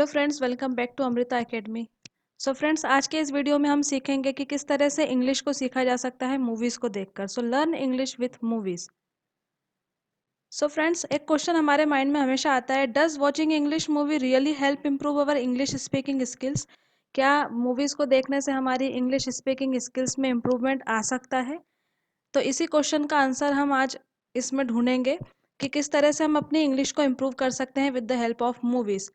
Hello friends, welcome back to Amrita academy. So friends, आज के इस वीडियो में हम सीखेंगे कि किस तरह से इंग्लिश को सीखा जा सकता है मूवीज़ को देखकर। So learn English with movies. So friends, एक क्वेश्चन हमारे माइंड में हमेशा आता है, does watching English movie really help improve our English speaking skills? क्या मूवीज़ को देखने से हमारी इंग्लिश स्पीकिंग स्किल्स में इम्प्रूवमेंट आ सकता है? तो इसी क्वेश्चन का आंसर हम आज इसमें ढूंढेंगे कि किस तरह से हम अपनी इंग्लिश को इम्प्रूव कर सकते हैं with the help of movies.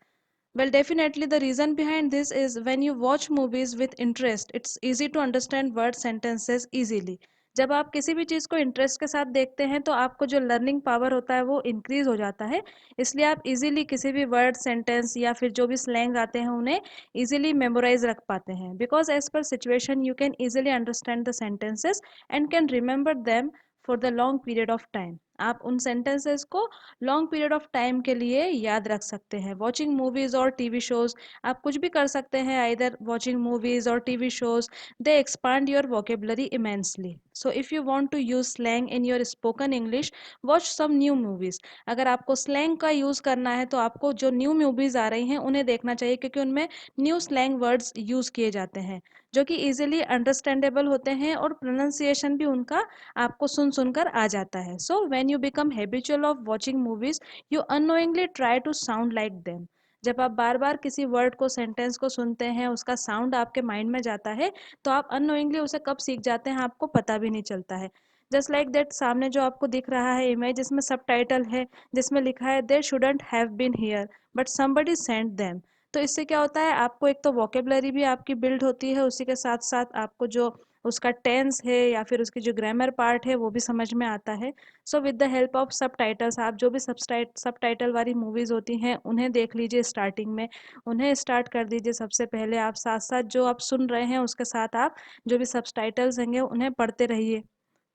Well, definitely the reason behind this is when you watch movies with interest, it's easy to understand word sentences easily. जब आप किसी भी चीज़ को इंटरेस्ट के साथ देखते हैं तो आपको जो लर्निंग पावर होता है वो इंक्रीज हो जाता है। इसलिए आप इजीली किसी भी वर्ड सेंटेंस या फिर जो भी स्लैंग आते हैं उन्हें इजीली मेमोराइज रख पाते हैं, because as per situation you can easily understand the sentences and can remember them for the long period of time. आप उन सेंटेंसेस को लॉन्ग पीरियड ऑफ टाइम के लिए याद रख सकते हैं। वॉचिंग मूवीज और टीवी शोज, आप कुछ भी कर सकते हैं, आइदर वॉचिंग मूवीज और TV shows, they expand your vocabulary immensely. So if you want to use slang in your spoken English, watch some new movies. अगर आपको स्लैंग का यूज करना है तो आपको जो न्यू मूवीज आ रही हैं उन्हें देखना चाहिए, क्योंकि उनमें न्यू स्लैंग वर्ड्स यूज किए जाते हैं जो कि इजीली अंडरस्टैंडेबल होते हैं और प्रोनाउंसिएशन भी उनका आपको सुन सुनकर आ जाता है। So when you become habitual of watching movies, you unknowingly try to sound like them. जब आप बार बार किसी वर्ड को, सेंटेंस को सुनते हैं, उसका साउंड आपके माइंड में जाता है, तो आप अननोइंगली उसे कब सीख जाते हैं आपको पता भी नहीं चलता है। जस्ट लाइक दैट, सामने जो आपको दिख रहा है इमेज, इसमें सबटाइटल है जिसमें लिखा है there shouldn't have been here but somebody sent them. तो इससे क्या होता है, आपको एक तो वोकेबलरी भी आपकी बिल्ड होती है, उसी के साथ साथ आपको जो उसका टेंस है या फिर उसकी जो ग्रामर पार्ट है वो भी समझ में आता है। So with the help of सब टाइटल्स, आप जो भी सब टाइटल वाली मूवीज़ होती हैं उन्हें देख लीजिए स्टार्टिंग में, उन्हें स्टार्ट कर दीजिए। सबसे पहले आप साथ साथ जो आप सुन रहे हैं उसके साथ आप जो भी सब टाइटल्स होंगे उन्हें पढ़ते रहिए,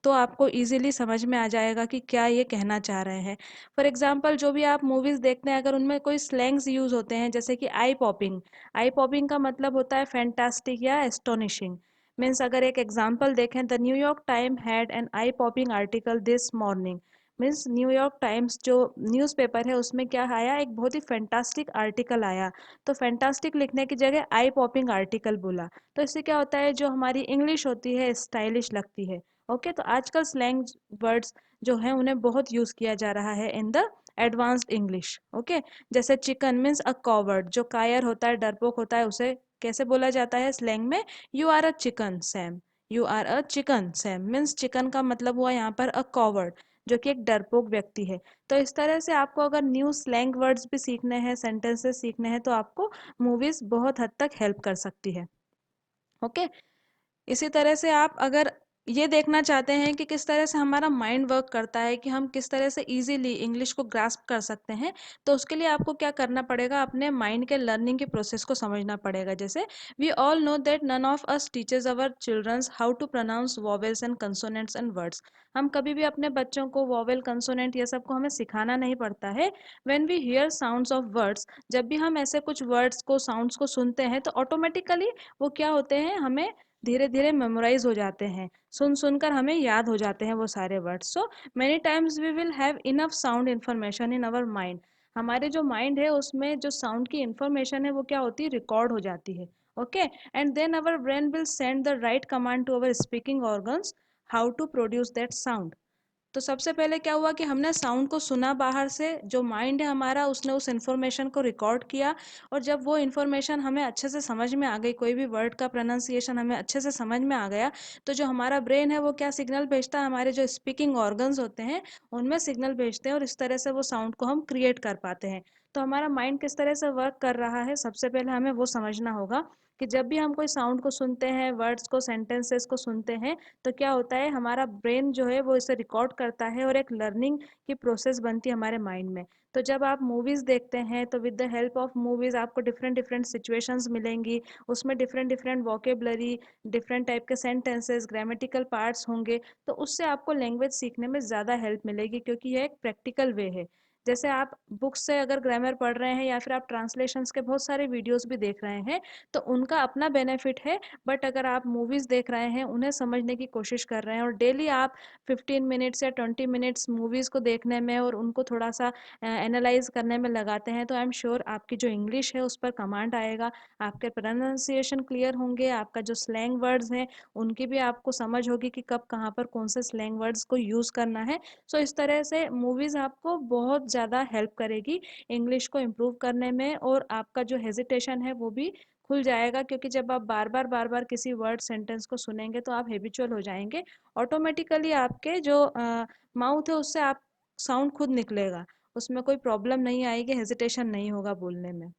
तो आपको इजीली समझ में आ जाएगा कि क्या ये कहना चाह रहे हैं। फॉर एग्जांपल, जो भी आप मूवीज़ देखते हैं, अगर उनमें कोई स्लैंग्स यूज़ होते हैं, जैसे कि आई पॉपिंग। आई पॉपिंग का मतलब होता है फैंटास्टिक या एस्टोनिशिंग। मीन्स अगर एक एग्जांपल देखें, the New York time had an I popping article this morning. Means New York times जो न्यूज़पेपर है उसमें क्या आया, एक बहुत ही फैंटास्टिक आर्टिकल आया। तो फैंटास्टिक लिखने की जगह आई पॉपिंग आर्टिकल बोला। तो इससे क्या होता है, जो हमारी इंग्लिश होती है स्टाइलिश लगती है। ओके, तो आजकल स्लैंग वर्ड्स जो हैं उन्हें बहुत यूज़ किया जा रहा है in the advanced English. Okay, जैसे चिकन मीन्स अ कॉवर्ड, जो कायर होता है, डरपोक होता है, उसे कैसे बोला जाता है स्लैंग में, you are a chicken Sam. You are a chicken Sam means chicken का मतलब हुआ यहाँ पर अ कॉवर्ड, जो कि एक डरपोक व्यक्ति है। तो इस तरह से आपको अगर न्यू स्लैंग वर्ड्स भी सीखने हैं, सेंटेंसेस सीखने हैं, तो आपको मूवीज़ बहुत हद तक हेल्प कर सकती है। ओके, इसी तरह से आप अगर ये देखना चाहते हैं कि किस तरह से हमारा माइंड वर्क करता है, कि हम किस तरह से इजीली इंग्लिश को ग्रास्प कर सकते हैं, तो उसके लिए आपको क्या करना पड़ेगा, अपने माइंड के लर्निंग के प्रोसेस को समझना पड़ेगा। जैसे we all know that none of us teachers our childrens how to pronounce vowels and consonants and words. हम कभी भी अपने बच्चों को वॉवेल, कंसोनेंट ये सब को हमें सिखाना नहीं पड़ता है। When we hear sounds of words, जब भी हम ऐसे कुछ वर्ड्स को, साउंड्स को सुनते हैं, तो ऑटोमेटिकली वो क्या होते हैं, हमें धीरे धीरे मेमोराइज हो जाते हैं, सुन सुनकर हमें याद हो जाते हैं वो सारे words. So many times we will have enough sound information in our mind. हमारे जो माइंड है उसमें जो साउंड की इन्फॉर्मेशन है वो क्या होती है, रिकॉर्ड हो जाती है। Okay, and then our brain will send the right command to our speaking organs how to produce that sound. तो सबसे पहले क्या हुआ कि हमने साउंड को सुना बाहर से, जो माइंड है हमारा उसने उस इन्फॉर्मेशन को रिकॉर्ड किया, और जब वो इन्फॉर्मेशन हमें अच्छे से समझ में आ गई, कोई भी वर्ड का प्रोनाउंसिएशन हमें अच्छे से समझ में आ गया, तो जो हमारा ब्रेन है वो क्या सिग्नल भेजता है, हमारे जो स्पीकिंग ऑर्गन्स होते हैं उनमें सिग्नल भेजते हैं, और इस तरह से वो साउंड को हम क्रिएट कर पाते हैं। तो हमारा माइंड किस तरह से वर्क कर रहा है, सबसे पहले हमें वो समझना होगा कि जब भी हम कोई साउंड को सुनते हैं, वर्ड्स को, सेंटेंसेस को सुनते हैं, तो क्या होता है, हमारा ब्रेन जो है वो इसे रिकॉर्ड करता है और एक लर्निंग की प्रोसेस बनती है हमारे माइंड में। तो जब आप मूवीज़ देखते हैं तो with the help of movies आपको डिफरेंट डिफरेंट सिचुएशंस मिलेंगी, उसमें different different vocabulary, different type के सेंटेंसेस, ग्रामेटिकल पार्ट्स होंगे, तो उससे आपको लैंग्वेज सीखने में ज़्यादा हेल्प मिलेगी, क्योंकि यह एक प्रैक्टिकल वे है। जैसे आप बुक्स से अगर ग्रामर पढ़ रहे हैं या फिर आप ट्रांसलेशंस के बहुत सारे वीडियोस भी देख रहे हैं, तो उनका अपना बेनिफिट है। बट अगर आप मूवीज़ देख रहे हैं, उन्हें समझने की कोशिश कर रहे हैं और डेली आप 15 मिनट्स या 20 मिनट्स मूवीज़ को देखने में और उनको थोड़ा सा एनालाइज करने में लगाते हैं, तो आई एम श्योर आपकी जो इंग्लिश है उस पर कमांड आएगा, आपके प्रोनाउंसिएशन क्लियर होंगे, आपका जो स्लैंग वर्ड्स हैं उनकी भी आपको समझ होगी कि कब कहाँ पर कौन से स्लैंग वर्ड्स को यूज़ करना है। सो इस तरह से मूवीज़ आपको बहुत ज़्यादा हेल्प करेगी इंग्लिश को इम्प्रूव करने में, और आपका जो हेजिटेशन है वो भी खुल जाएगा, क्योंकि जब आप बार बार किसी वर्ड सेंटेंस को सुनेंगे तो आप हैबिचुअल हो जाएंगे। ऑटोमेटिकली आपके जो माउथ है उससे आप साउंड खुद निकलेगा, उसमें कोई प्रॉब्लम नहीं आएगी, हेजिटेशन नहीं होगा बोलने में।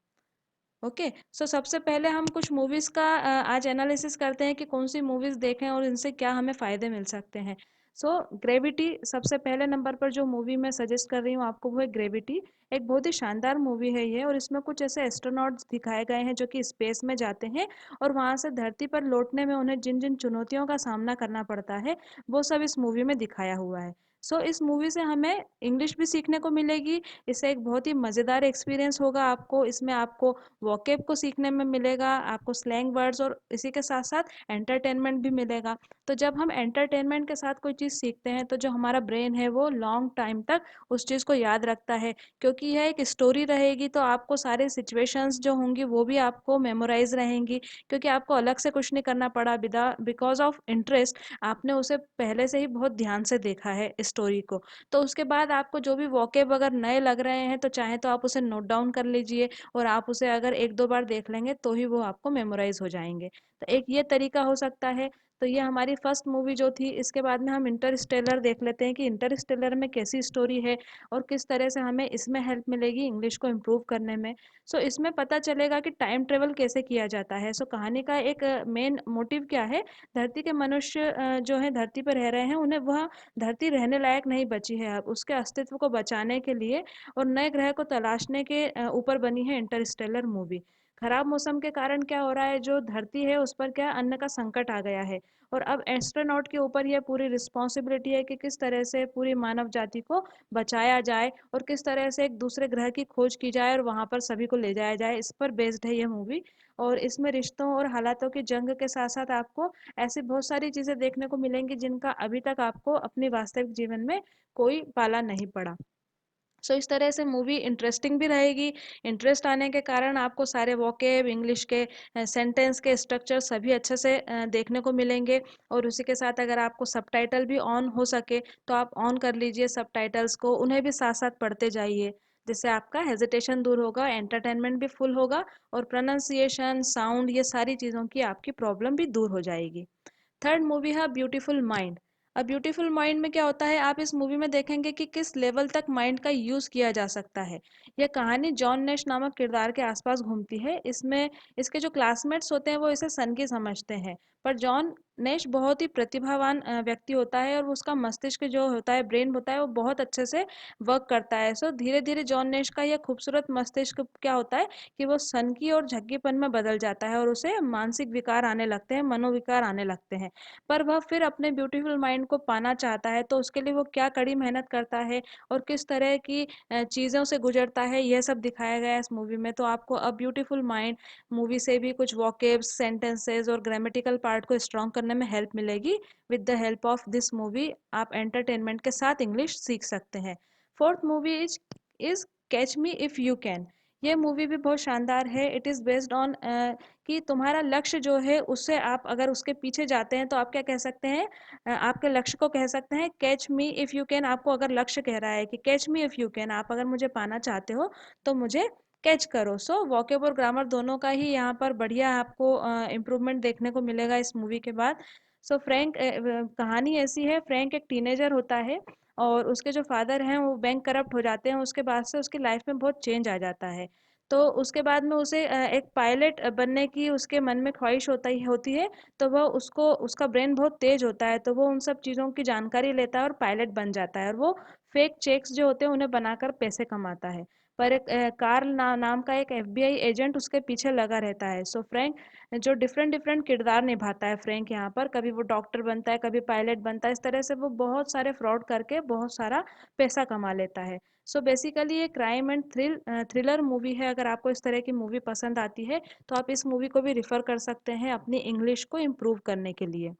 ओके, सो सबसे पहले हम कुछ मूवीज़ का आज एनालिसिस करते हैं कि कौन सी मूवीज़ देखें और इनसे क्या हमें फ़ायदे मिल सकते हैं। सो ग्रेविटी सबसे पहले नंबर पर जो मूवी मैं सजेस्ट कर रही हूँ आपको, वो है ग्रेविटी। एक बहुत ही शानदार मूवी है ये, और इसमें कुछ ऐसे एस्ट्रोनॉट्स दिखाए गए हैं जो कि स्पेस में जाते हैं और वहाँ से धरती पर लौटने में उन्हें जिन जिन चुनौतियों का सामना करना पड़ता है वो सब इस मूवी में दिखाया हुआ है। सो इस मूवी से हमें इंग्लिश भी सीखने को मिलेगी। इससे एक बहुत ही मज़ेदार एक्सपीरियंस होगा आपको, इसमें आपको वोकैब को सीखने में मिलेगा, आपको स्लैंग वर्ड्स, और इसी के साथ साथ एंटरटेनमेंट भी मिलेगा। तो जब हम एंटरटेनमेंट के साथ कोई चीज़ सीखते हैं तो जो हमारा ब्रेन है वो लॉन्ग टाइम तक उस चीज़ को याद रखता है, क्योंकि यह एक स्टोरी रहेगी तो आपको सारे सिचुएशंस जो होंगी वो भी आपको मेमोराइज रहेंगी, क्योंकि आपको अलग से कुछ नहीं करना पड़ा, बिदा बिकॉज ऑफ इंटरेस्ट आपने उसे पहले से ही बहुत ध्यान से देखा है स्टोरी को। तो उसके बाद आपको जो भी वोकैब अगर नए लग रहे हैं तो चाहे तो आप उसे नोट डाउन कर लीजिए, और आप उसे अगर एक दो बार देख लेंगे तो ही वो आपको मेमोराइज हो जाएंगे। तो एक ये तरीका हो सकता है। तो ये हमारी फर्स्ट मूवी जो थी। इसके बाद में हम इंटरस्टेलर देख लेते हैं कि इंटरस्टेलर में कैसी स्टोरी है और किस तरह से हमें इसमें हेल्प मिलेगी इंग्लिश को इम्प्रूव करने में। सो इसमें पता चलेगा कि टाइम ट्रेवल कैसे किया जाता है। सो कहानी का एक मेन मोटिव क्या है, धरती के मनुष्य जो है धरती पर रह रहे हैं, उन्हें वह धरती रहने लायक नहीं बची है अब, उसके अस्तित्व को बचाने के लिए और नए ग्रह को तलाशने के ऊपर बनी है इंटरस्टेलर मूवी। खराब मौसम के कारण क्या हो रहा है, जो धरती है उस पर क्या अन्न का संकट आ गया है, और अब एस्ट्रोनॉट के ऊपर यह पूरी रिस्पॉन्सिबिलिटी है कि किस तरह से पूरी मानव जाति को बचाया जाए और किस तरह से एक दूसरे ग्रह की खोज की जाए और वहां पर सभी को ले जाया जाए। इस पर बेस्ड है यह मूवी। और इसमें रिश्तों और हालातों की जंग के साथ साथ आपको ऐसी बहुत सारी चीजें देखने को मिलेंगी जिनका अभी तक आपको अपने वास्तविक जीवन में कोई पाला नहीं पड़ा। सो इस तरह से मूवी इंटरेस्टिंग भी रहेगी। इंटरेस्ट आने के कारण आपको सारे वोकेब इंग्लिश के सेंटेंस के स्ट्रक्चर सभी अच्छे से देखने को मिलेंगे। और उसी के साथ अगर आपको सबटाइटल भी ऑन हो सके तो आप ऑन कर लीजिए सबटाइटल्स को, उन्हें भी साथ साथ पढ़ते जाइए, जिससे आपका हेजिटेशन दूर होगा, एंटरटेनमेंट भी फुल होगा, और प्रोनाउंसिएशन साउंड ये सारी चीज़ों की आपकी प्रॉब्लम भी दूर हो जाएगी। थर्ड मूवी है ब्यूटीफुल माइंड। अब ब्यूटीफुल माइंड में क्या होता है, आप इस मूवी में देखेंगे कि किस लेवल तक माइंड का यूज़ किया जा सकता है। यह कहानी जॉन नेश नामक किरदार के आसपास घूमती है। इसमें इसके जो क्लासमेट्स होते हैं वो इसे सन की समझते हैं, पर जॉन नेश बहुत ही प्रतिभावान व्यक्ति होता है, और उसका मस्तिष्क जो होता है, ब्रेन होता है, वो बहुत अच्छे से वर्क करता है। सो धीरे धीरे जॉन नेश का यह खूबसूरत मस्तिष्क क्या होता है कि वो सनकी और झग्गीपन में बदल जाता है, और उसे मानसिक विकार आने लगते हैं, मनोविकार आने लगते हैं। पर वह फिर अपने ब्यूटीफुल माइंड को पाना चाहता है, तो उसके लिए वो क्या कड़ी मेहनत करता है और किस तरह की चीज़ों से गुजरता है, यह सब दिखाया गया है इस मूवी में। तो आपको अ ब्यूटीफुल माइंड मूवी से भी कुछ वोकेब्स सेंटेंसेस और ग्रामेटिकल पार्ट को स्ट्रॉन्ग करने में हेल्प मिलेगी। With the help of this movie आप एंटरटेनमेंट के साथ इंग्लिश सीख सकते हैं। Fourth movie is catch me if you can. ये मूवी भी बहुत शानदार है। इट इज़ बेस्ड ऑन कि तुम्हारा लक्ष्य जो है उससे आप अगर उसके पीछे जाते हैं तो आप क्या कह सकते हैं, आपके लक्ष्य को कह सकते हैं catch me if you can. आपको अगर लक्ष्य कह रहा है कि catch me if you can, आप अगर मुझे पाना चाहते हो तो मुझे कैच करो। सो वोकेब और ग्रामर दोनों का ही यहाँ पर बढ़िया आपको इम्प्रूवमेंट देखने को मिलेगा इस मूवी के बाद। सो फ्रैंक कहानी ऐसी है, फ्रैंक एक टीनेजर होता है और उसके जो फादर हैं वो बैंक करप्ट हो जाते हैं। उसके बाद से उसकी लाइफ में बहुत चेंज आ जाता है। तो उसके बाद में उसे एक पायलट बनने की उसके मन में ख्वाहिश होती है। तो वह उसको उसका ब्रेन बहुत तेज होता है, तो वो उन सब चीज़ों की जानकारी लेता है और पायलट बन जाता है, और वो फेक चेक्स जो होते हैं उन्हें बनाकर पैसे कमाता है। पर एक कार्ल नाम का एक एफबीआई एजेंट उसके पीछे लगा रहता है। सो फ्रैंक जो डिफरेंट डिफरेंट किरदार निभाता है फ्रैंक यहाँ पर, कभी वो डॉक्टर बनता है, कभी पायलट बनता है, इस तरह से वो बहुत सारे फ्रॉड करके बहुत सारा पैसा कमा लेता है। सो बेसिकली ये क्राइम एंड थ्रिलर मूवी है। अगर आपको इस तरह की मूवी पसंद आती है तो आप इस मूवी को भी रिफ़र कर सकते हैं अपनी इंग्लिश को इम्प्रूव करने के लिए।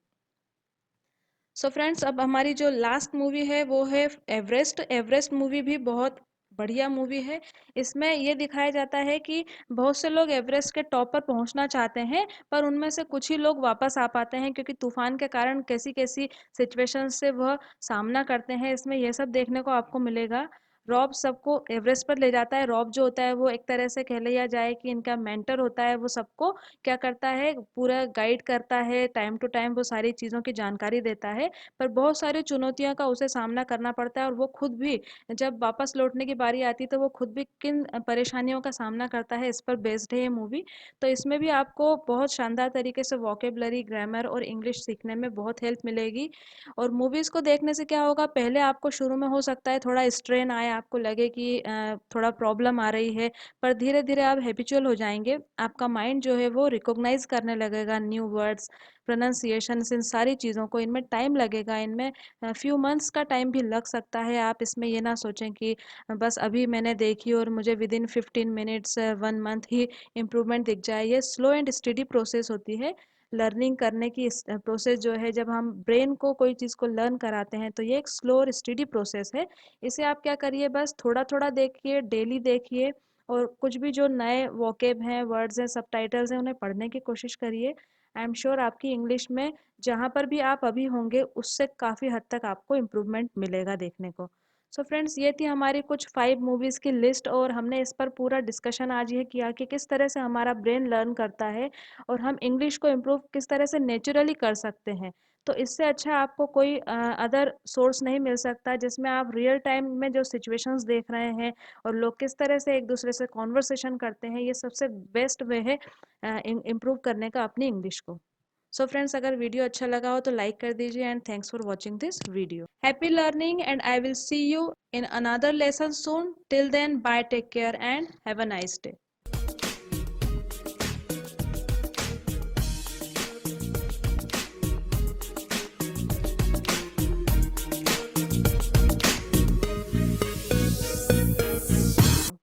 सो फ्रेंड्स, अब हमारी जो लास्ट मूवी है वो है एवरेस्ट। एवरेस्ट मूवी भी बहुत बढ़िया मूवी है। इसमें ये दिखाया जाता है कि बहुत से लोग एवरेस्ट के टॉप पर पहुंचना चाहते हैं, पर उनमें से कुछ ही लोग वापस आ पाते हैं, क्योंकि तूफान के कारण कैसी कैसी सिचुएशन से वह सामना करते हैं। इसमें यह सब देखने को आपको मिलेगा। रॉब सबको एवरेस्ट पर ले जाता है। रॉब जो होता है वो एक तरह से कह लिया जाए कि इनका मेंटर होता है। वो सबको क्या करता है, पूरा गाइड करता है, टाइम टू टाइम वो सारी चीज़ों की जानकारी देता है। पर बहुत सारी चुनौतियों का उसे सामना करना पड़ता है, और वो खुद भी जब वापस लौटने की बारी आती है तो वो खुद भी किन परेशानियों का सामना करता है, इस पर बेस्ड है ये मूवी। तो इसमें भी आपको बहुत शानदार तरीके से वोकेबलरी, ग्रामर और इंग्लिश सीखने में बहुत हेल्प मिलेगी। और मूवीज़ को देखने से क्या होगा, पहले आपको शुरू में हो सकता है थोड़ा स्ट्रेन आए, आपको लगे कि थोड़ा प्रॉब्लम आ रही है, पर धीरे धीरे आप हैबिचुअल हो जाएंगे। आपका माइंड जो है वो रिकॉग्नाइज करने लगेगा न्यू वर्ड्स, प्रोनाउंसिएशन, इन सारी चीज़ों को। इनमें टाइम लगेगा, इनमें फ्यू मंथ्स का टाइम भी लग सकता है। आप इसमें ये ना सोचें कि बस अभी मैंने देखी और मुझे with in 15 minutes 1 month he improvement दिख जाए। ये स्लो एंड स्टडी प्रोसेस होती है। लर्निंग करने की प्रोसेस जो है, जब हम ब्रेन को कोई चीज़ को लर्न कराते हैं तो ये एक स्लो और स्टडी प्रोसेस है। इसे आप क्या करिए, बस थोड़ा थोड़ा देखिए, डेली देखिए, और कुछ भी जो नए वोकेब हैं, वर्ड्स हैं, सबटाइटल्स हैं, उन्हें पढ़ने की कोशिश करिए। आई एम श्योर आपकी इंग्लिश में जहाँ पर भी आप अभी होंगे उससे काफ़ी हद तक आपको इम्प्रूवमेंट मिलेगा देखने को। सो फ्रेंड्स, ये थी हमारी कुछ 5 मूवीज़ की लिस्ट, और हमने इस पर पूरा डिस्कशन आज ये किया कि किस तरह से हमारा ब्रेन लर्न करता है और हम इंग्लिश को इम्प्रूव किस तरह से नेचुरली कर सकते हैं। तो इससे अच्छा आपको कोई अदर सोर्स नहीं मिल सकता जिसमें आप रियल टाइम में जो सिचुएशंस देख रहे हैं और लोग किस तरह से एक दूसरे से कॉन्वर्सेशन करते हैं, ये सबसे बेस्ट वे है इम्प्रूव करने का अपनी इंग्लिश को। सो फ्रेंड्स, अगर वीडियो अच्छा लगा हो तो लाइक कर दीजिए, and thanks for watching this video. Happy learning, and I will see you in another lesson soon. Till then, bye, take care, and have a nice day.